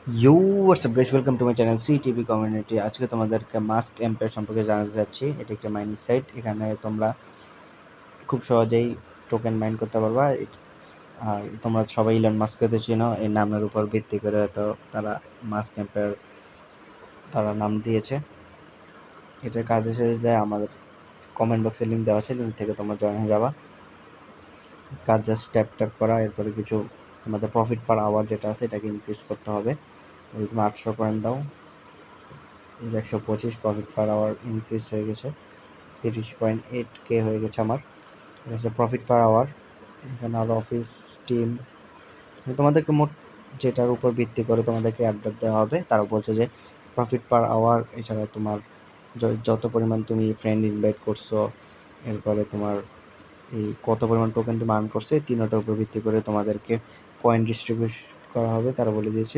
You what's up guys, welcome to my channel CTV community. আজকে তোমাদেরকে mask empire সম্পর্কে জানাতে যাচ্ছি। এটা একটা মাইনিং সাইট। এখানে তোমরা খুব সহজেই টোকেন মাইন করতে পারবা। আর তোমরা সবাই ইলন মাস্ককে তো চেনো, এই নামের উপর ভিত্তি করে তো তারা মাস্ক এম্পায়ার তারা নাম দিয়েছে। এটার কাজ হিসেবে যায় আমাদের কমেন্ট বক্সে লিঙ্ক দেওয়া আছে, লিঙ্ক থেকে তোমরা জয়েন হয়ে যাবা। কাজ জাস্ট ট্যাপ করা, এরপরে কিছু তোমাদের প্রফিট পার আওয়ার যেটা আছে এটাকে ইনক্রিজ করতে হবে। যদি তুমি 800 কয়েন দাও, 125 প্রফিট পার আওয়ার ইনক্রিজ হয়ে গেছে, 30.8K হয়ে গেছে আমার। এটা হচ্ছে প্রফিট পার আওয়ার। এখানে আরও অফিস টিম তোমাদেরকে মোট যেটার উপর ভিত্তি করে তোমাদেরকে অ্যাড্রেস দেওয়া হবে, তারা বলছে যে প্রফিট পার আওয়ার, এছাড়া তোমার যত পরিমাণ তুমি ফ্রেন্ড ইনভাইট করছো, এরপরে তোমার এই কত পরিমাণ টোকেন তুমি আর্ন করছো, এই তিনটার উপর ভিত্তি করে তোমাদেরকে কয়েন ডিস্ট্রিবিউট করা হবে, তারা বলে দিয়েছে।